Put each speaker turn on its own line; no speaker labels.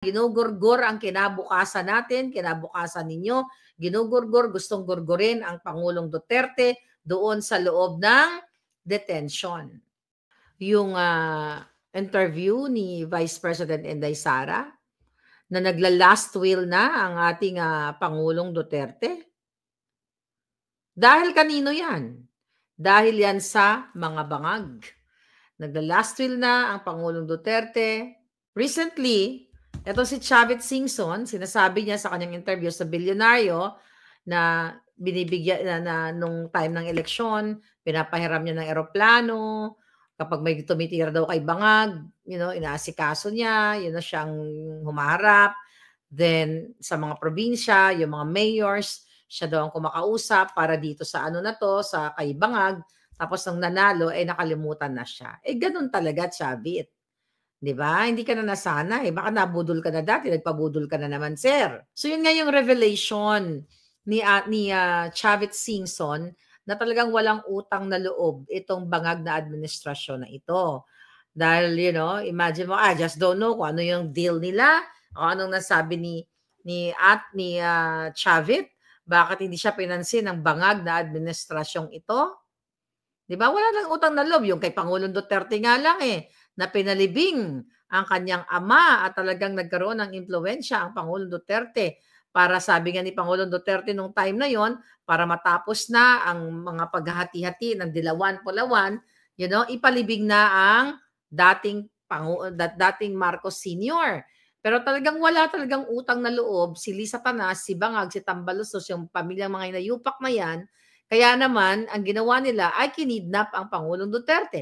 Ginugurgor ang kinabukasan natin, kinabukasan ninyo, ginugurgor, gustong gurgurin ang Pangulong Duterte doon sa loob ng detention. Yung interview ni Vice President Inday Sara na nagla-last will na ang ating Pangulong Duterte. Dahil kanino yan? Dahil yan sa mga bangag. Nagla-last will na ang Pangulong Duterte. Recently, ito si Chavit Singson, sinasabi niya sa kanyang interview sa Bilyonaryo na binibigyan na nung time ng eleksyon, pinapahiram niya ng eroplano, kapag may tumitira daw kay bangag, inaasikaso niya, yun na siyang humaharap. Then sa mga probinsya, yung mga mayors, siya daw ang kumakausap para dito sa na to, sa kay bangag. Tapos nung nanalo, nakalimutan na siya. Ganun talaga, Chavit. 'Di ba? Hindi ka na nasanay. Baka nabudol ka na dati, nagpabudol ka na naman, sir. So yun nga yung revelation ni Chavit Singson na talagang walang utang na loob itong bangag na administrasyon na ito. Dahil, imagine mo, I just don't know kung ano yung deal nila, o anong nasabi ni Chavit, bakit hindi siya pinansin ng bangag na administrasyong ito? 'Di ba? Wala nang utang na loob. Yung kay Pangulong Duterte nga lang na pinalibing ang kanyang ama at talagang nagkaroon ng impluwensya ang Pangulong Duterte para sabi nga ni Pangulong Duterte nung time na yon para matapos na ang mga paghahati-hati ng dilawan-pulawan, ipalibing na ang dating Marcos Sr. Pero talagang wala talagang utang na loob si Lisa Tanas, si Bangag, si Tambaluslos, yung pamilyang mga inayupak na yan. Kaya naman, ang ginawa nila ay kinidnap ang Pangulong Duterte.